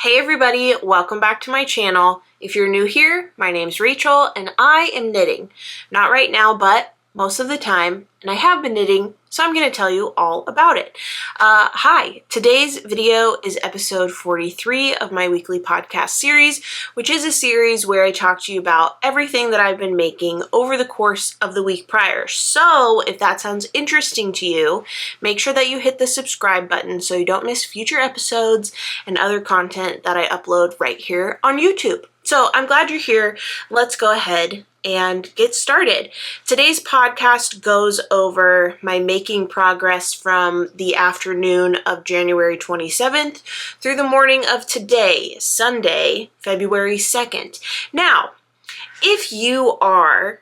Hey everybody, welcome back to my channel. If you're new here, my name's Rachel and I am knitting. Not right now, but most of the time, and I have been knitting, so I'm going to tell you all about it. Hi, today's video is episode 43 of my weekly podcast series, which is a series where I talk to you about everything that I've been making over the course of the week prior. So if that sounds interesting to you, make sure that you hit the subscribe button so you don't miss future episodes and other content that I upload right here on YouTube. So I'm glad you're here. Let's go ahead and get started. Today's podcast goes over my making progress from the afternoon of January 27th through the morning of today, Sunday, February 2nd. Now, if you are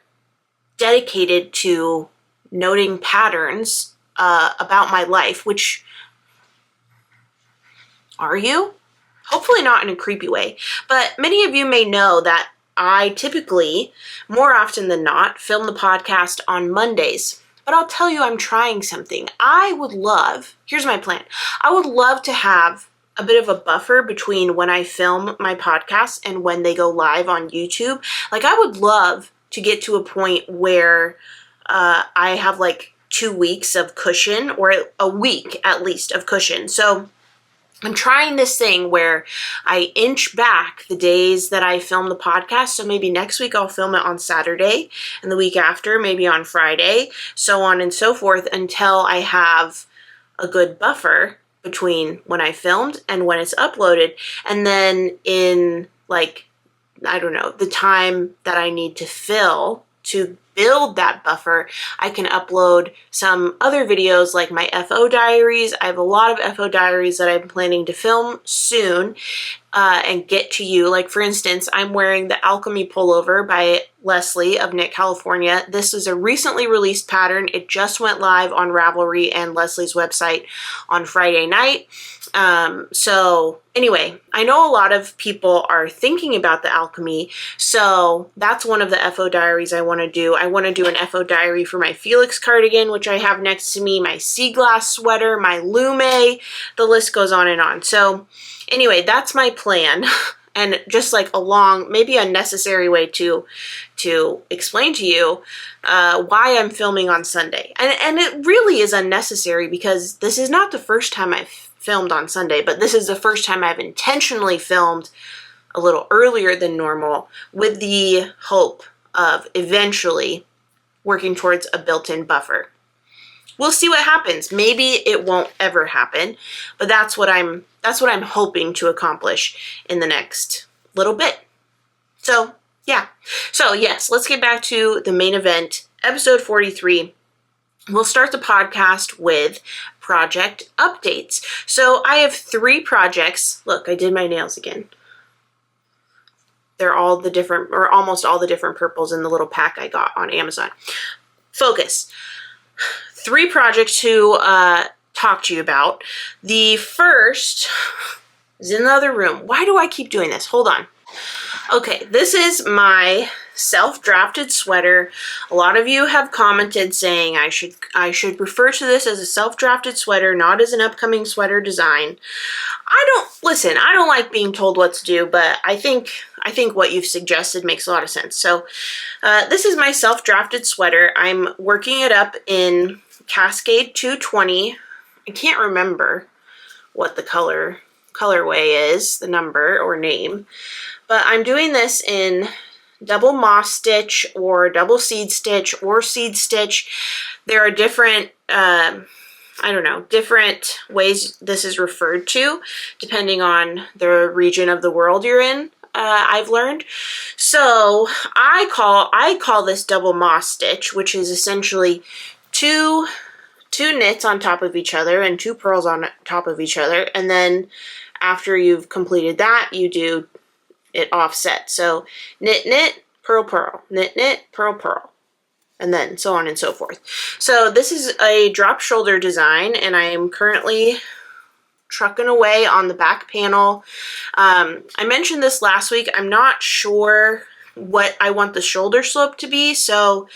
dedicated to noting patterns about my life, which are you? Hopefully not in a creepy way, but many of you may know that I typically, more often than not, film the podcast on Mondays. But I'll tell you, I'm trying something. Here's my plan. I would love to have a bit of a buffer between when I film my podcast and when they go live on YouTube. Like, I would love to get to a point where I have like 2 weeks of cushion, or a week at least of cushion. So I'm trying this thing where I inch back the days that I film the podcast. So maybe next week I'll film it on Saturday, and the week after maybe on Friday, so on and so forth, until I have a good buffer between when I filmed and when it's uploaded. And then in, like, I don't know, the time that I need to fill to build that buffer, I can upload some other videos like my FO diaries. I have a lot of FO diaries that I'm planning to film soon and get to you. Like, for instance, I'm wearing the Alchemy Pullover by Leslie of Knit California. This is a recently released pattern. It just went live on Ravelry and Leslie's website on Friday night. So anyway, I know a lot of people are thinking about the Alchemy, so that's one of the FO diaries I want to do. I want to do an FO diary for my Felix cardigan, which I have next to me, my sea glass sweater, my Lume, the list goes on and on. So anyway, that's my plan. And just like a long, maybe unnecessary way to explain to you why I'm filming on Sunday. And it really is unnecessary, because this is not the first time I've filmed on Sunday, but this is the first time I've intentionally filmed a little earlier than normal, with the hope of eventually working towards a built-in buffer. We'll see what happens. Maybe it won't ever happen, but that's what I'm hoping to accomplish in the next little bit. So yeah. So yes, let's get back to the main event, episode 43. We'll start the podcast with project updates. So I have 3 projects. Look, I did my nails again. They're all the different, or almost all the different purples in the little pack I got on Amazon. Focus. 3 projects to talk to you about. The first is in the other room. Why do I keep doing this? Hold on. Okay, this is my self-drafted sweater. A lot of you have commented saying I should refer to this as a self-drafted sweater, not as an upcoming sweater design. I don't like being told what to do, but I think what you've suggested makes a lot of sense. So this is my self-drafted sweater. I'm working it up in Cascade 220. I can't remember what the colorway is, the number or name, but I'm doing this in double moss stitch or double seed stitch or seed stitch. There are different, different ways this is referred to depending on the region of the world you're in. I've learned. So I call this double moss stitch, which is essentially two knits on top of each other and 2 purls on top of each other, and then after you've completed that, you do it offset. So knit, knit, purl, purl, knit, knit, purl, purl, and then so on and so forth. So this is a drop shoulder design, and I am currently trucking away on the back panel. I mentioned this last week. I'm not sure what I want the shoulder slope to be, so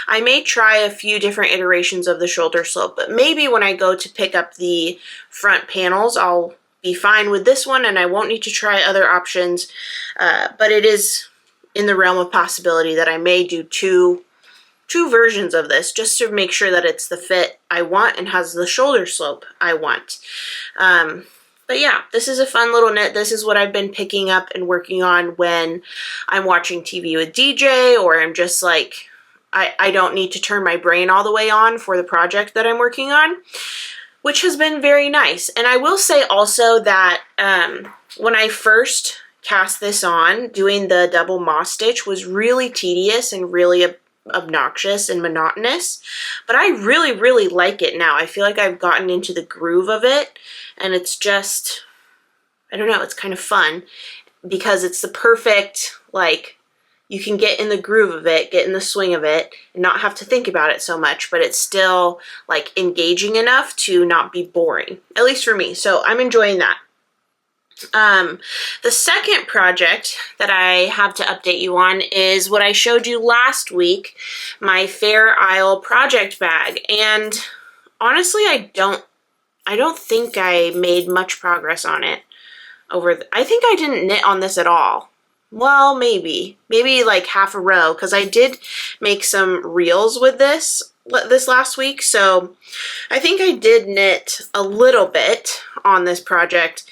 I may try a few different iterations of the shoulder slope, but maybe when I go to pick up the front panels, I'll be fine with this one and I won't need to try other options, but it is in the realm of possibility that I may do two versions of this just to make sure that it's the fit I want and has the shoulder slope I want. But yeah, this is a fun little knit. This is what I've been picking up and working on when I'm watching TV with DJ, or I'm just like, I don't need to turn my brain all the way on for the project that I'm working on, which has been very nice. And I will say also that when I first cast this on, doing the double moss stitch was really tedious and really obnoxious and monotonous, but I really, really like it now. I feel like I've gotten into the groove of it, and it's just, I don't know, it's kind of fun because it's the perfect, like, you can get in the groove of it, get in the swing of it, and not have to think about it so much, but it's still like engaging enough to not be boring, at least for me. So I'm enjoying that. The second project that I have to update you on is what I showed you last week, my Fair Isle project bag. And honestly, I don't think I made much progress on it I think I didn't knit on this at all. Well, maybe like half a row, because I did make some reels with this last week. So I think I did knit a little bit on this project,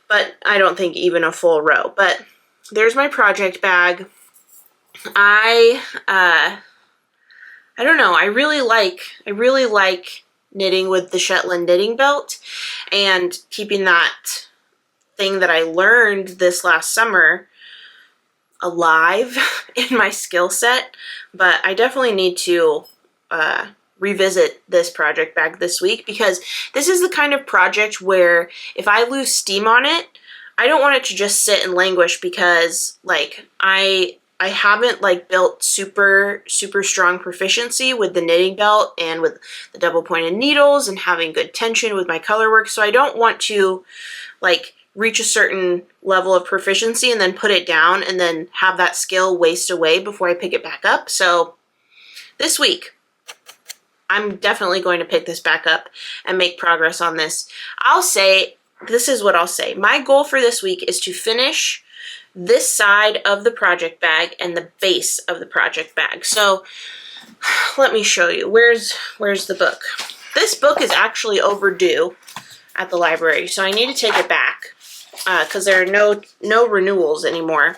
but I don't think even a full row. But there's my project bag. I don't know. I really like knitting with the Shetland knitting belt and keeping that thing that I learned this last summer alive in my skill set. But I definitely need to revisit this project bag this week, because this is the kind of project where if I lose steam on it, I don't want it to just sit and languish, because like I haven't like built super strong proficiency with the knitting belt and with the double pointed needles and having good tension with my color work. So I don't want to like reach a certain level of proficiency and then put it down and then have that skill waste away before I pick it back up. So this week, I'm definitely going to pick this back up and make progress on this. This is what I'll say. My goal for this week is to finish this side of the project bag and the base of the project bag. So let me show you. Where's the book? This book is actually overdue at the library, so I need to take it back because there are no renewals anymore.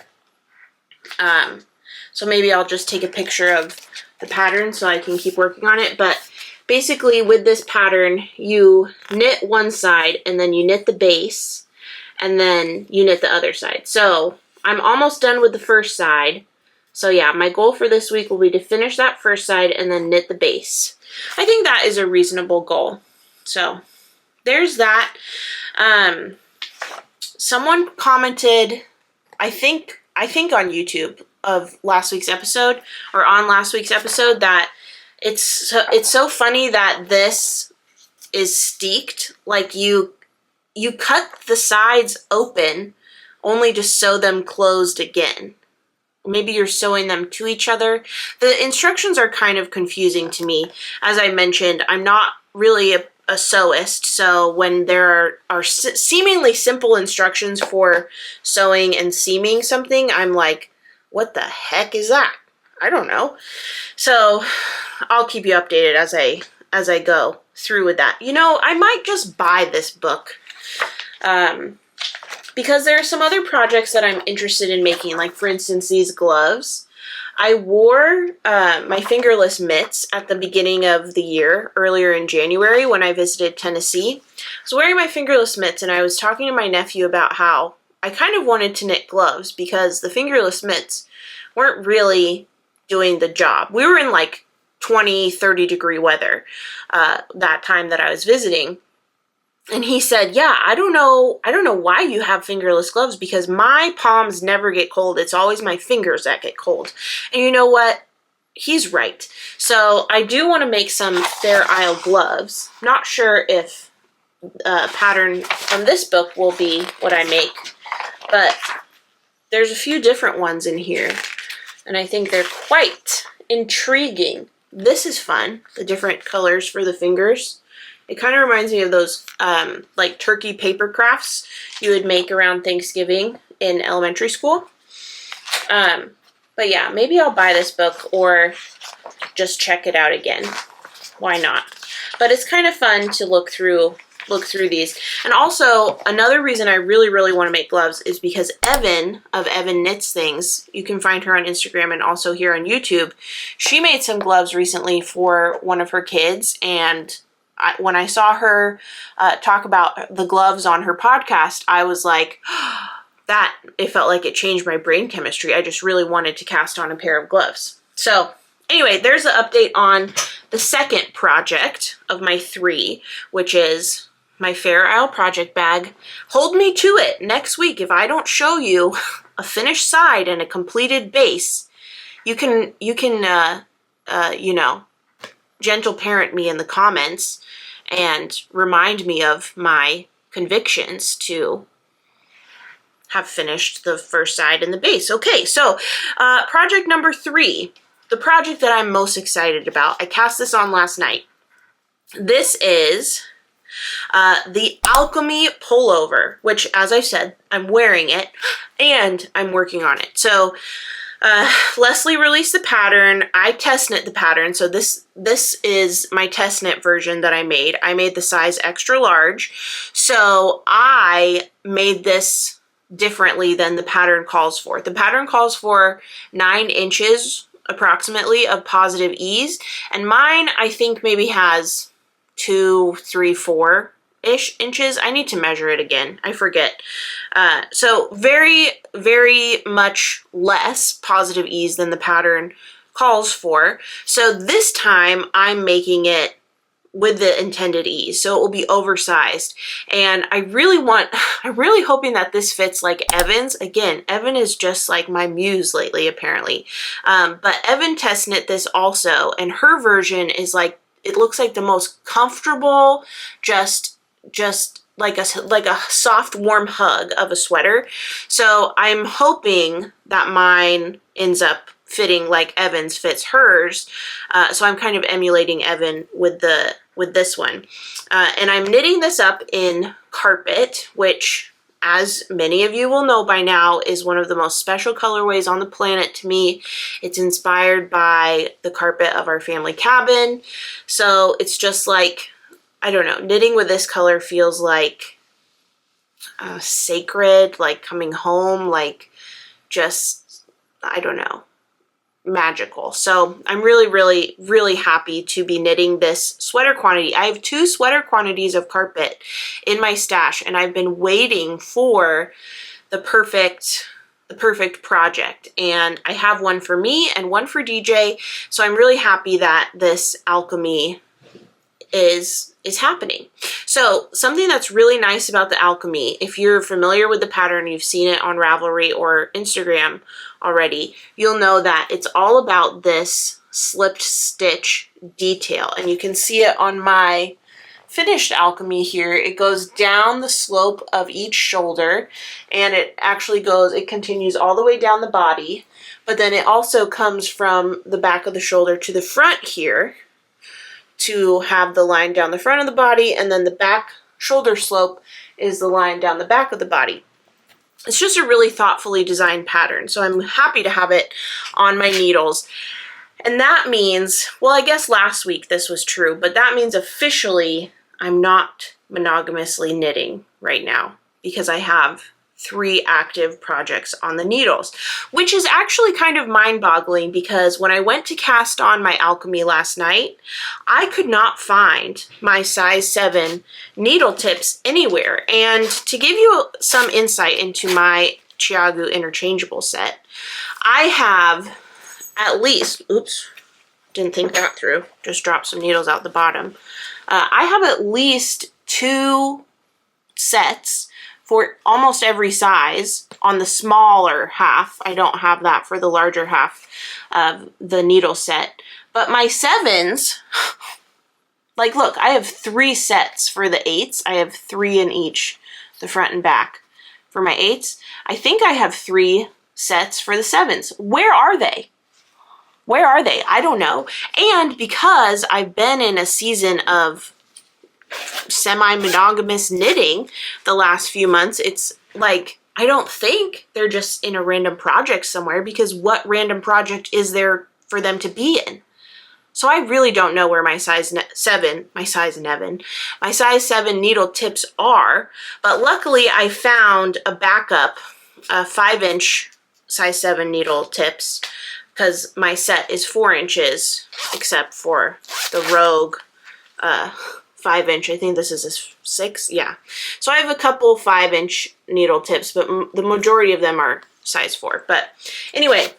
So maybe I'll just take a picture of the pattern so I can keep working on it. But basically with this pattern, you knit one side and then you knit the base and then you knit the other side. So I'm almost done with the first side. So yeah, my goal for this week will be to finish that first side and then knit the base. I think that is a reasonable goal. So there's that. Someone commented, I think on YouTube of last week's episode, or on last week's episode, that it's so funny that this is steeked. Like you cut the sides open only to sew them closed again. Maybe you're sewing them to each other. The instructions are kind of confusing to me. As I mentioned, I'm not really a sewist, so when there are seemingly simple instructions for sewing and seaming something, I'm like, what the heck is that? I don't know. So I'll keep you updated as I go through with that. You know, I might just buy this book because there are some other projects that I'm interested in making, like for instance these gloves. I wore my fingerless mitts at the beginning of the year, earlier in January when I visited Tennessee. I was wearing my fingerless mitts and I was talking to my nephew about how I kind of wanted to knit gloves because the fingerless mitts weren't really doing the job. We were in like 20, 30 degree weather that time that I was visiting. And he said, yeah, I don't know why you have fingerless gloves, because my palms never get cold. It's always my fingers that get cold. And you know what? He's right. So I do want to make some Fair Isle gloves. Not sure if pattern from this book will be what I make, but there's a few different ones in here, and I think they're quite intriguing. This is fun, the different colors for the fingers. It kind of reminds me of those like turkey paper crafts you would make around Thanksgiving in elementary school. But yeah, maybe I'll buy this book or just check it out again. Why not? But it's kind of fun to look through these. And also, another reason I really, really want to make gloves is because Evan of Evan Knits Things, you can find her on Instagram and also here on YouTube, she made some gloves recently for one of her kids, and when I saw her talk about the gloves on her podcast, I was like, it felt like it changed my brain chemistry. I just really wanted to cast on a pair of gloves. So anyway, there's an update on the second project of my 3, which is my Fair Isle project bag. Hold me to it. Next week, if I don't show you a finished side and a completed base, you can you know, gentle parent me in the comments and remind me of my convictions to have finished the first side and the base. Okay, so project number 3, the project that I'm most excited about. I cast this on last night. This is the Alchemy Pullover, which, as I said, I'm wearing it and I'm working on it. So Leslie released the pattern. I test knit the pattern. So this is my test knit version that I made. I made the size extra large. So I made this differently than the pattern calls for. The pattern calls for 9 inches approximately of positive ease, and mine I think maybe has 2, 3, 4-ish inches. I need to measure it again. I forget. So very, very much less positive ease than the pattern calls for. So this time I'm making it with the intended ease, so it will be oversized. And I'm really hoping that this fits like Evan's. Again, Evan is just like my muse lately, apparently. But Evan test knit this also, and her version is like, it looks like the most comfortable, just like a soft, warm hug of a sweater. So I'm hoping that mine ends up fitting like Evan's fits hers. So I'm kind of emulating Evan with this one. And I'm knitting this up in Carpet, which, as many of you will know by now, is one of the most special colorways on the planet to me. It's inspired by the carpet of our family cabin. So it's just like, I don't know, knitting with this color feels like sacred, like coming home, like just, I don't know, magical. So I'm really, really, really happy to be knitting this sweater quantity. I have 2 sweater quantities of Carpet in my stash, and I've been waiting for the perfect project. And I have one for me and one for DJ. So I'm really happy that this Alchemy is happening. So something that's really nice about the Alchemy, if you're familiar with the pattern, you've seen it on Ravelry or Instagram already, you'll know that it's all about this slipped stitch detail. And you can see it on my finished Alchemy here. It goes down the slope of each shoulder, and it continues all the way down the body, but then it also comes from the back of the shoulder to the front here to have the line down the front of the body, and then the back shoulder slope is the line down the back of the body. It's just a really thoughtfully designed pattern, so I'm happy to have it on my needles. And that means, well, I guess last week this was true, but that means officially I'm not monogamously knitting right now because I have 3 active projects on the needles, which is actually kind of mind-boggling because when I went to cast on my Alchemy last night, I could not find my size 7 needle tips anywhere. And to give you some insight into my Chiagu interchangeable set, I have at least, oops, didn't think that through, just dropped some needles out the bottom. I have at least 2 sets for almost every size on the smaller half. I don't have that for the larger half of the needle set. But my 7s, like look, I have 3 sets for the 8s. I have 3 in each, the front and back. For my 8s, I think I have 3 sets for the 7s. Where are they? Where are they? I don't know. And because I've been in a season of semi-monogamous knitting the last few months. It's like, I don't think they're just in a random project somewhere, because what random project is there for them to be in? So I really don't know where my size 7 needle tips are, but luckily I found a backup 5-inch size 7 needle tips, because my set is 4 inches, except for the Rogue 5-inch. I think this is a 6, yeah. So I have a couple 5-inch needle tips, but the majority of them are size 4. But anyway,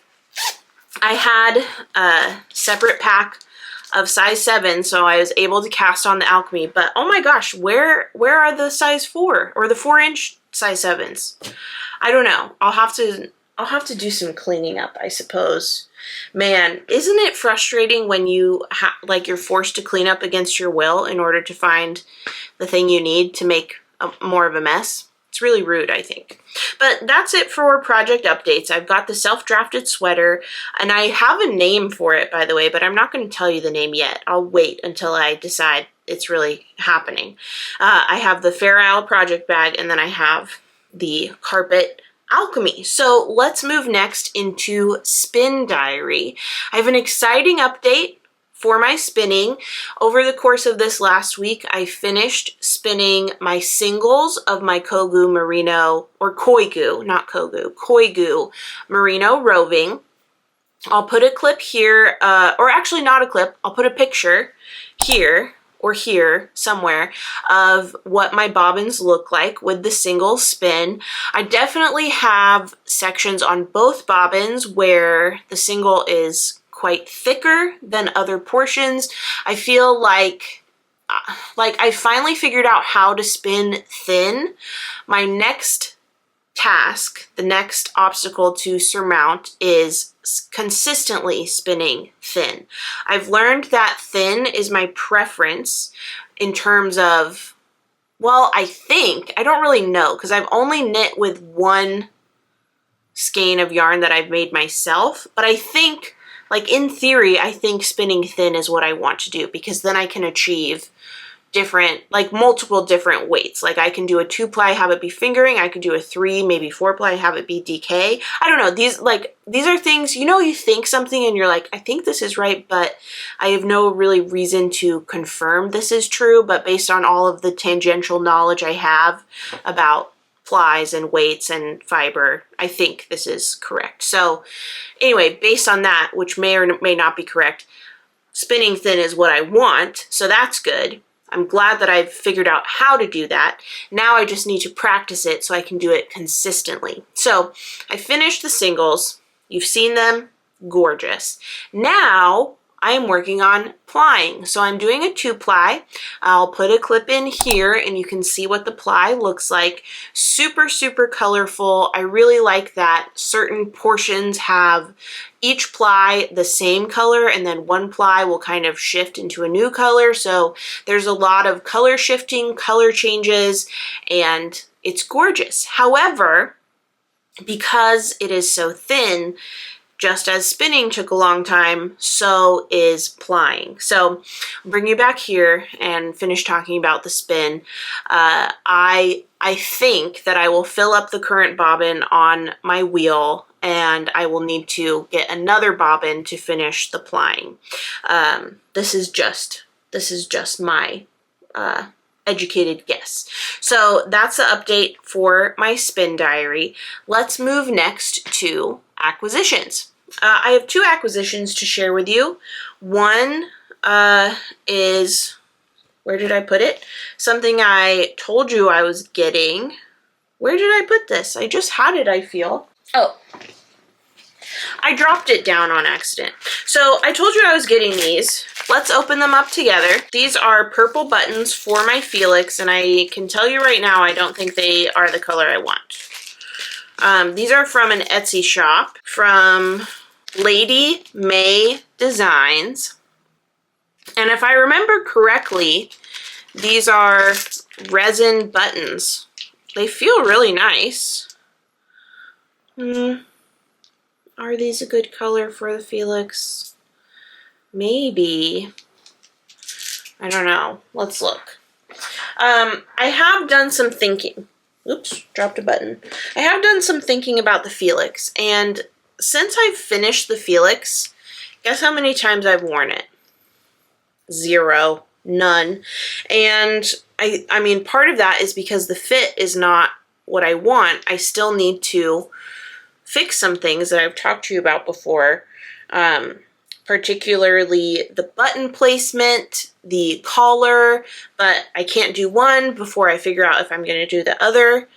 I had a separate pack of size 7, so I was able to cast on the Alchemy. But oh my gosh, where are the size 4 or the 4-inch size 7s? I don't know. I'll have to do some cleaning up, I suppose. Man, isn't it frustrating when you you're forced to clean up against your will in order to find the thing you need to make more of a mess? It's really rude, I think. But that's it for project updates. I've got the self-drafted sweater, and I have a name for it, by the way, but I'm not going to tell you the name yet. I'll wait until I decide it's really happening. I have the Fair Isle project bag, and then I have the carpet Alchemy. So let's move next into Spin Diary. I have an exciting update for my spinning. Over the course of this last week, I finished spinning my singles of my Kogu Merino, or Koigu, not Kogu, Koigu Merino Roving. I'll put a clip here, or actually not a clip, I'll put a picture here or here somewhere of what my bobbins look like with the single spin. I definitely have sections on both bobbins where the single is quite thicker than other portions. I feel like I finally figured out how to spin thin. My next task, the next obstacle to surmount, is consistently spinning thin. I've learned that thin is my preference in terms of, well, I don't really know, because I've only knit with one skein of yarn that I've made myself, but I think, like in theory, I think spinning thin is what I want to do, because then I can achieve different, like multiple different weights. Like I can do a 2-ply, have it be fingering. I could do a 3, maybe 4-ply, have it be DK. I don't know. These are things, you think something and you're like, I think this is right, but I have no really reason to confirm this is true. But based on all of the tangential knowledge I have about plies and weights and fiber, I think this is correct. So anyway, based on that, which may or may not be correct, spinning thin is what I want. So that's good. I'm glad that I've figured out how to do that. Now I just need to practice it so I can do it consistently. So I finished the singles. You've seen them. Gorgeous. Now I am working on plying. So I'm doing a 2-ply. I'll put a clip in here and you can see what the ply looks like. Super, super colorful. I really like that certain portions have each ply the same color, and then one ply will kind of shift into a new color. So there's a lot of color shifting, color changes, and it's gorgeous. However, because it is so thin, just as spinning took a long time, so is plying. So I'll bring you back here and finish talking about the spin. I think that I will fill up the current bobbin on my wheel, and I will need to get another bobbin to finish the plying. This is just my educated guess. So that's the update for my spin diary. Let's move next to acquisitions. I have 2 acquisitions to share with you. One is, where did I put it? Something I told you I was getting. Where did I put this? I just had it, I feel. Oh, I dropped it down on accident. So I told you I was getting these. Let's open them up together. These are purple buttons for my Felix, and I can tell you right now, I don't think they are the color I want. These are from an Etsy shop from Lady May Designs. And if I remember correctly, these are resin buttons. They feel really nice. Are these a good color for the Felix? Maybe. I don't know. Let's look. I have done some thinking. Oops, dropped a button. I have done some thinking about the Felix, and since I've finished the Felix, guess how many times I've worn it? 0. None. And I mean, part of that is because the fit is not what I want. I still need to fix some things that I've talked to you about before, particularly the button placement, the collar, but I can't do one before I figure out if I'm going to do the other.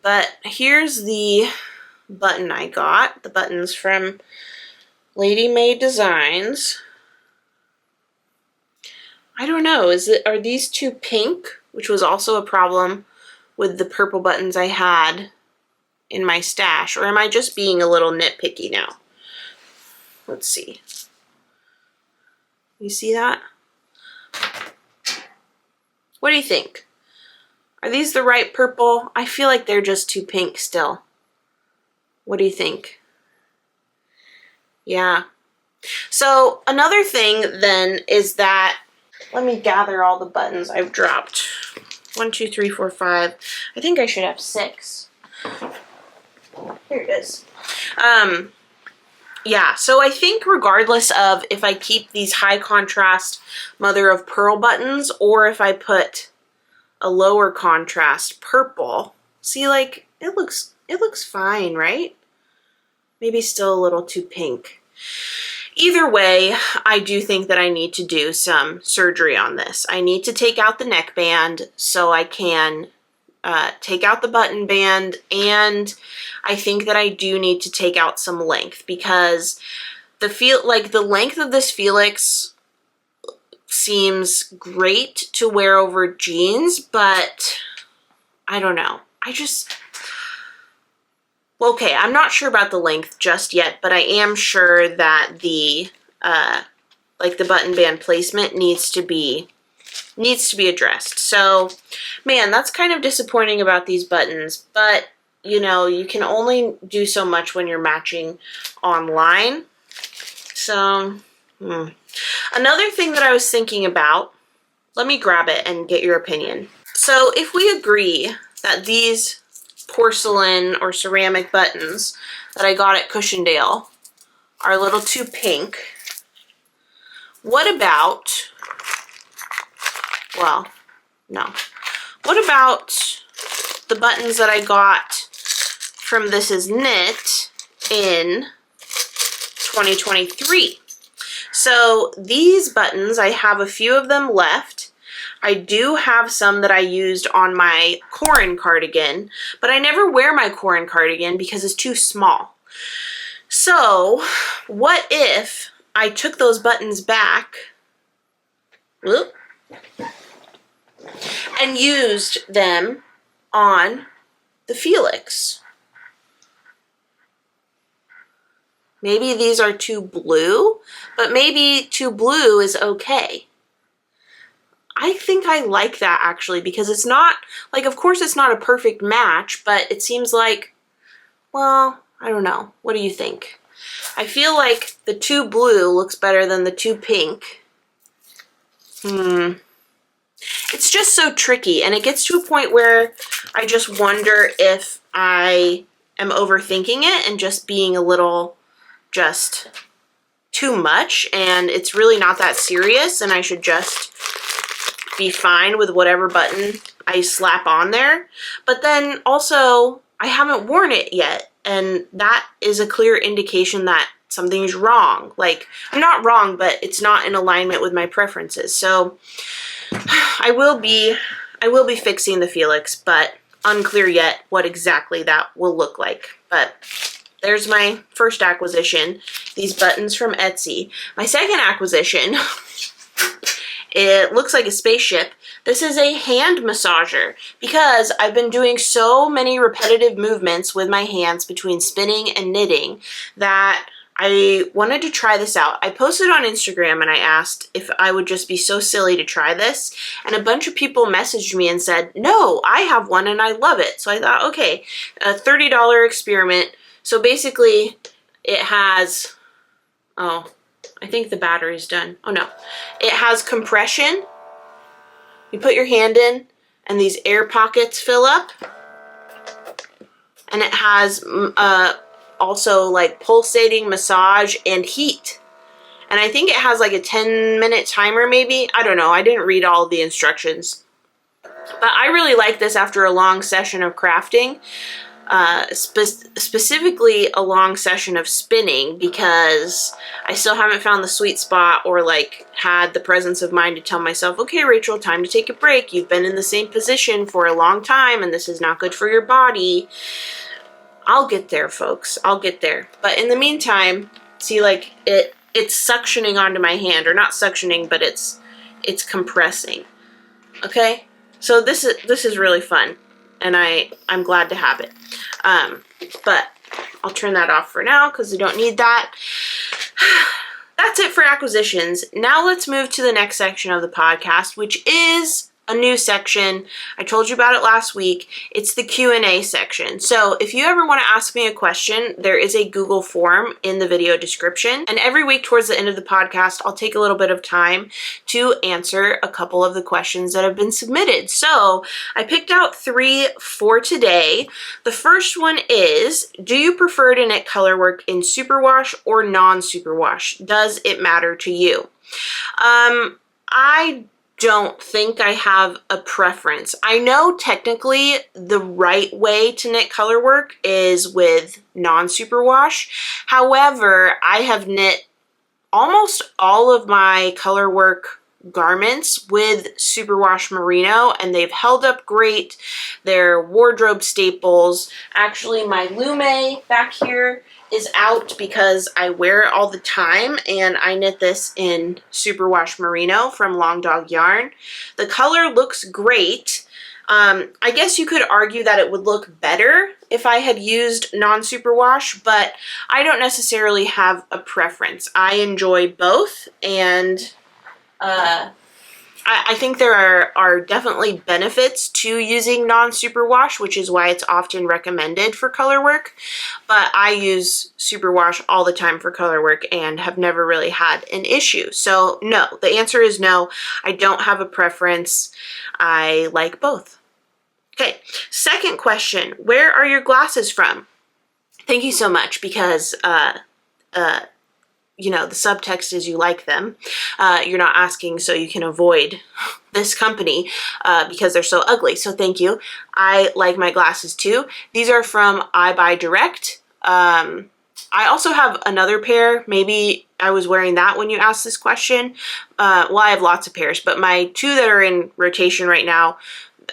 But here's the button I got, the buttons from Lady May Designs. I don't know, are these too pink, which was also a problem with the purple buttons I had in my stash, or am I just being a little nitpicky now? Let's see. You see that? What do you think? Are these the right purple? I feel like they're just too pink still. What do you think? Yeah. So another thing then is that, let me gather all the buttons I've dropped. 1, 2, 3, 4, 5. I think I should have 6. Here it is. Yeah, so I think regardless of if I keep these high contrast mother of pearl buttons or if I put a lower contrast purple, see, like, it looks fine, right? Maybe still a little too pink. Either way, I do think that I need to do some surgery on this. I need to take out the neckband so I can take out the button band, and I think that I do need to take out some length because the length of this Felix seems great to wear over jeans, but I don't know. Okay, I'm not sure about the length just yet, but I am sure that the button band placement needs to be addressed. So, man, that's kind of disappointing about these buttons, but you know, you can only do so much when you're matching online. So, another thing that I was thinking about, let me grab it and get your opinion. So, if we agree that these porcelain or ceramic buttons that I got at Cushendale are a little too pink, what about, well, no. What about the buttons that I got from This Is Knit in 2023? So these buttons, I have a few of them left. I do have some that I used on my Corin cardigan, but I never wear my Corin cardigan because it's too small. So what if I took those buttons back and used them on the Felix? Maybe these are too blue, but maybe too blue is okay. I think I like that actually, because it's not, like, of course it's not a perfect match, but it seems like, well, I don't know. What do you think? I feel like the too blue looks better than the too pink. It's just so tricky, and it gets to a point where I just wonder if I am overthinking it and just being a little just too much, and it's really not that serious, and I should just be fine with whatever button I slap on there. But then also, I haven't worn it yet, and that is a clear indication that something's wrong. Like, I'm not wrong, but it's not in alignment with my preferences. So I will be fixing the Felix, but unclear yet what exactly that will look like. But there's my first acquisition, these buttons from Etsy. My second acquisition, it looks like a spaceship. This is a hand massager because I've been doing so many repetitive movements with my hands between spinning and knitting that I wanted to try this out. I posted on Instagram and I asked if I would just be so silly to try this, and a bunch of people messaged me and said, no, I have one and I love it. So I thought, okay, a $30 experiment. So basically it has, oh, I think the battery's done. Oh no. It has compression. You put your hand in and these air pockets fill up. And it has also like pulsating massage and heat. And I think it has like a 10-minute timer maybe. I don't know. I didn't read all the instructions. But I really like this after a long session of crafting. Specifically a long session of spinning, because I still haven't found the sweet spot or like had the presence of mind to tell myself, okay, Rachel, time to take a break. You've been in the same position for a long time and this is not good for your body. I'll get there, folks. I'll get there. But in the meantime, see, like it's suctioning onto my hand, or not suctioning, but it's compressing. Okay? So this is really fun, and I'm glad to have it. But I'll turn that off for now because I don't need that. That's it for acquisitions. Now let's move to the next section of the podcast, which is a new section. I told you about it last week. It's the Q&A section. So if you ever want to ask me a question, there is a Google form in the video description. And every week towards the end of the podcast, I'll take a little bit of time to answer a couple of the questions that have been submitted. So I picked out 3 for today. The first one is, do you prefer to knit colorwork in superwash or non-superwash? Does it matter to you? I don't think I have a preference. I know technically the right way to knit colorwork is with non-superwash. However, I have knit almost all of my colorwork garments with superwash merino, and they've held up great. They're wardrobe staples. Actually, my Lume back here is out because I wear it all the time, and I knit this in superwash merino from Long Dog Yarn. The color looks great. I guess you could argue that it would look better if I had used non-superwash, but I don't necessarily have a preference. I enjoy both, and I think there are definitely benefits to using non-superwash, which is why it's often recommended for colorwork. But I use superwash all the time for colorwork and have never really had an issue. So no, the answer is no. I don't have a preference. I like both. Okay, second question. Where are your glasses from? Thank you so much, because you know, the subtext is you like them. You're not asking so you can avoid this company because they're so ugly. So thank you. I like my glasses too. These are from I Buy Direct. I also have another pair. Maybe I was wearing that when you asked this question. Well, I have lots of pairs, but my 2 that are in rotation right now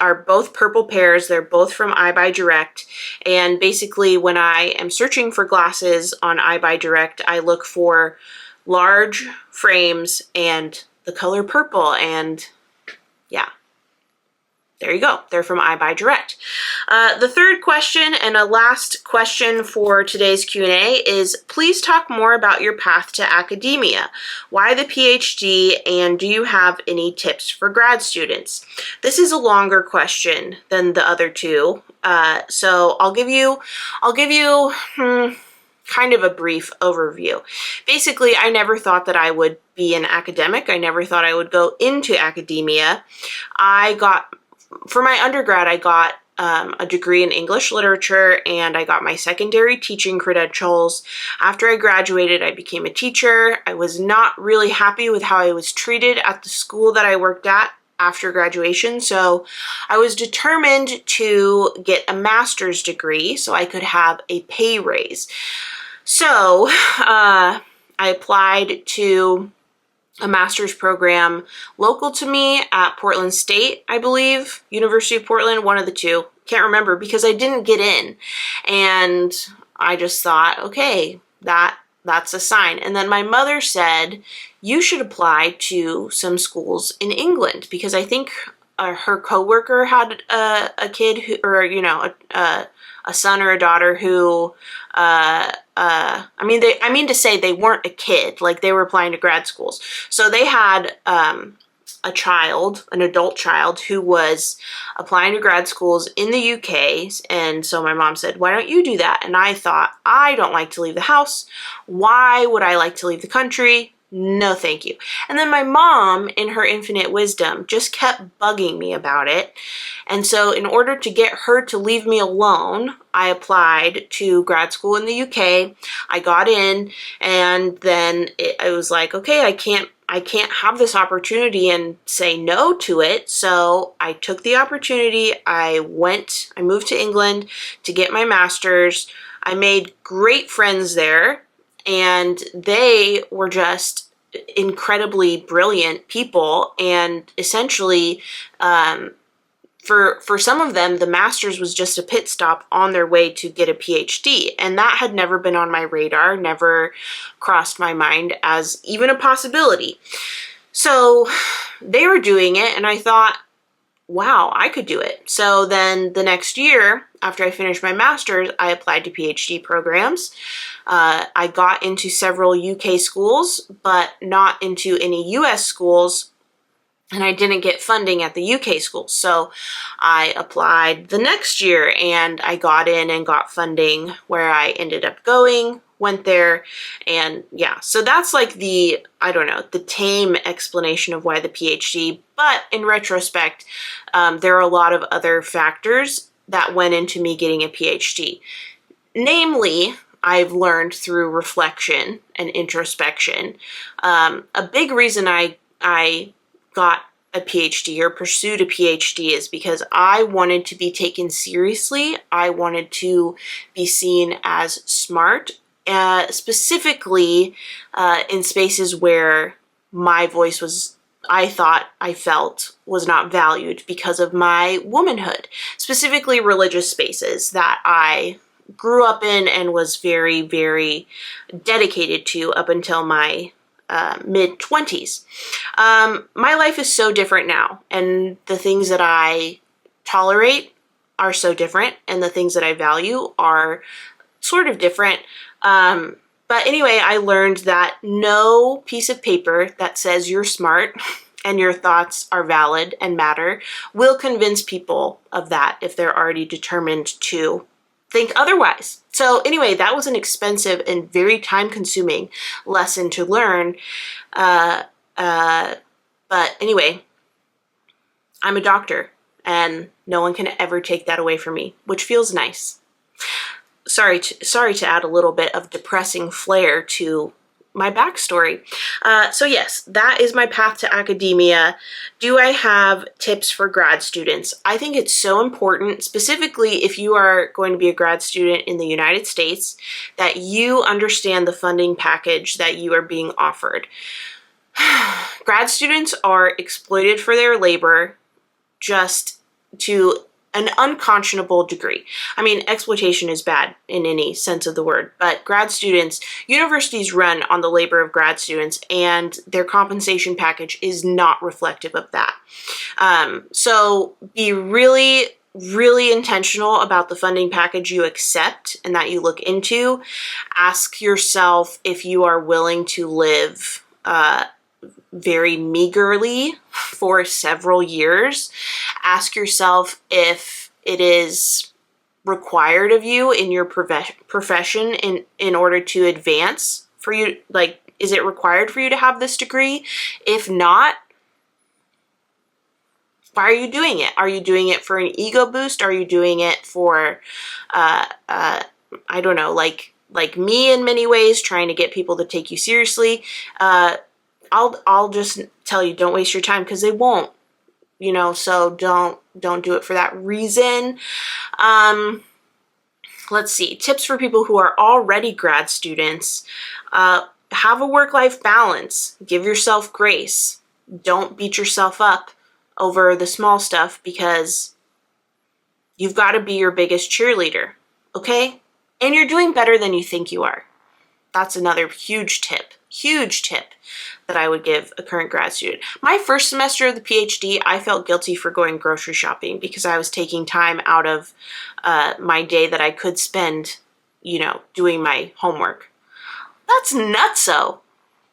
are both purple pairs. They're both from I Buy Direct. And basically when I am searching for glasses on I Buy Direct, I look for large frames and the color purple, and yeah. There you go. They're from I Buy Direct. The third question, and a last question for today's Q&A, is please talk more about your path to academia. Why the PhD, and do you have any tips for grad students? This is a longer question than the other 2, so I'll give you kind of a brief overview. Basically, I never thought that I would be an academic. I never thought I would go into academia. For my undergrad, I got a degree in English literature, and I got my secondary teaching credentials. After I graduated, I became a teacher. I was not really happy with how I was treated at the school that I worked at after graduation, so I was determined to get a master's degree so I could have a pay raise. So I applied to a master's program local to me at Portland State, I believe, University of Portland, one of the 2. Can't remember because I didn't get in. And I just thought, okay, that's a sign. And then my mother said, you should apply to some schools in England, because I think her coworker had a kid who, or, you know, a son or a daughter who, I mean to say they weren't a kid, like they were applying to grad schools. So they had a child, an adult child, who was applying to grad schools in the UK. And so my mom said, why don't you do that? And I thought, I don't like to leave the house. Why would I like to leave the country? No, thank you. And then my mom, in her infinite wisdom, just kept bugging me about it. And so in order to get her to leave me alone, I applied to grad school in the UK. I got in, and then I was like, okay, I can't have this opportunity and say no to it. So I took the opportunity. I moved to England to get my master's. I made great friends there, and they were just incredibly brilliant people. And essentially, for some of them, the master's was just a pit stop on their way to get a PhD. And that had never been on my radar, never crossed my mind as even a possibility. So they were doing it, and I thought, wow, I could do it. So then the next year, after I finished my master's, I applied to PhD programs. I got into several UK schools, but not into any US schools. And I didn't get funding at the UK schools. So I applied the next year, and I got in and got funding where I ended up going, went there, and yeah. So that's like the tame explanation of why the PhD. But in retrospect, there are a lot of other factors that went into me getting a PhD. Namely, I've learned through reflection and introspection. A big reason I got a PhD or pursued a PhD is because I wanted to be taken seriously. I wanted to be seen as smart, specifically in spaces where my voice I felt was not valued because of my womanhood, specifically religious spaces that I grew up in and was very, very dedicated to up until my mid-20s. My life is so different now, and the things that I tolerate are so different, and the things that I value are sort of different. But anyway, I learned that no piece of paper that says you're smart and your thoughts are valid and matter will convince people of that if they're already determined to think otherwise. So anyway, that was an expensive and very time-consuming lesson to learn. But anyway, I'm a doctor, and no one can ever take that away from me, which feels nice. Sorry to add a little bit of depressing flair to my backstory. So yes, that is my path to academia. Do I have tips for grad students? I think it's so important, specifically if you are going to be a grad student in the United States, that you understand the funding package that you are being offered. Grad students are exploited for their labor just to an unconscionable degree. I mean, exploitation is bad in any sense of the word, but universities run on the labor of grad students, and their compensation package is not reflective of that. So be really, really intentional about the funding package you accept and that you look into. Ask yourself if you are willing to live very meagerly for several years. Ask yourself if it is required of you in your profession in order to advance for you. Like, is it required for you to have this degree? If not, why are you doing it? Are you doing it for an ego boost? Are you doing it for, I don't know, like me in many ways, trying to get people to take you seriously? I'll just tell you, don't waste your time, because they won't, so don't do it for that reason. Let's see, tips for people who are already grad students. Have a work-life balance. Give yourself grace. Don't beat yourself up over the small stuff, because you've got to be your biggest cheerleader, okay? And you're doing better than you think you are. That's another huge tip that I would give a current grad student. My first semester of the PhD, I felt guilty for going grocery shopping because I was taking time out of my day that I could spend, doing my homework. That's nutso.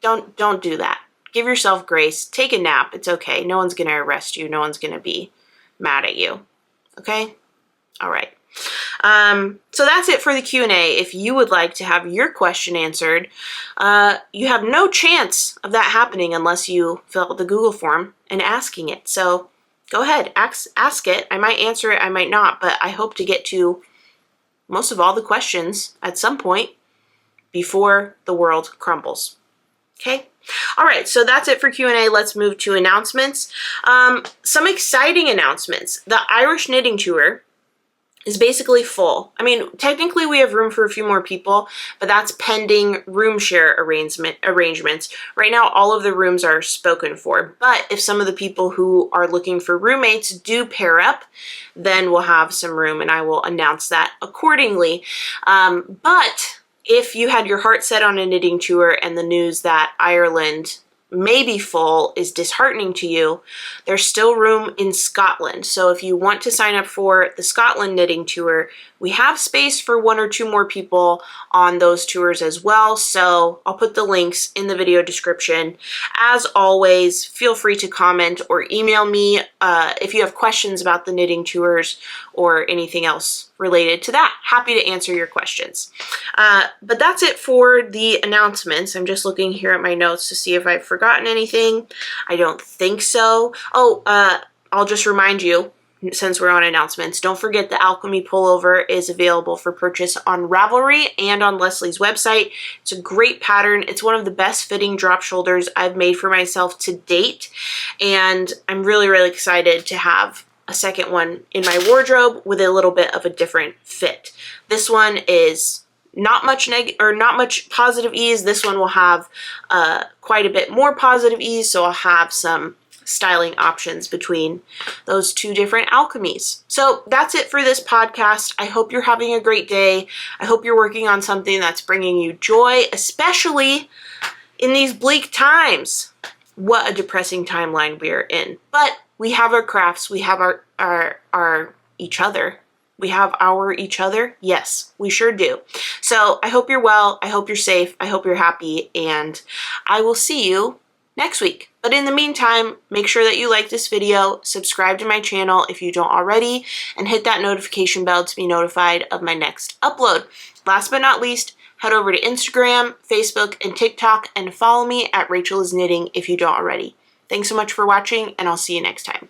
Don't do that. Give yourself grace. Take a nap. It's okay. No one's going to arrest you. No one's going to be mad at you. Okay? All right. So that's it for the Q&A. If you would like to have your question answered, you have no chance of that happening unless you fill out the Google form and asking it. So go ahead, ask it. I might answer it, I might not, but I hope to get to most of all the questions at some point before the world crumbles. Okay? All right, so that's it for Q&A. Let's move to announcements. Some exciting announcements. The Irish Knitting Tour is basically full. I mean, technically we have room for a few more people, but that's pending room share arrangements. Right now, all of the rooms are spoken for, but if some of the people who are looking for roommates do pair up, then we'll have some room, and I will announce that accordingly. But if you had your heart set on a knitting tour and the news that Ireland may be full is disheartening to you, there's still room in Scotland. So if you want to sign up for the Scotland knitting tour, we have space for 1 or 2 more people on those tours as well. So I'll put the links in the video description. As always, feel free to comment or email me if you have questions about the knitting tours or anything else related to that. Happy to answer your questions. But that's it for the announcements. I'm just looking here at my notes to see if I've forgotten anything. I don't think so. Oh, I'll just remind you, since we're on announcements, don't forget the Alchemy Pullover is available for purchase on Ravelry and on Leslie's website. It's a great pattern. It's one of the best fitting drop shoulders I've made for myself to date, and I'm really, really excited to have a second one in my wardrobe with a little bit of a different fit. This one is not much positive ease. This one will have quite a bit more positive ease, so I'll have some styling options between those 2 different alchemies. So that's it for this podcast. I hope you're having a great day. I hope you're working on something that's bringing you joy, especially in these bleak times. What a depressing timeline we are in. But we have our crafts. We have our each other. We have our each other. Yes, we sure do. So I hope you're well. I hope you're safe. I hope you're happy. And I will see you next week. But in the meantime, make sure that you like this video, subscribe to my channel if you don't already, and hit that notification bell to be notified of my next upload. Last but not least, head over to Instagram, Facebook, and TikTok and follow me at Rachel is Knitting if you don't already. Thanks so much for watching, and I'll see you next time.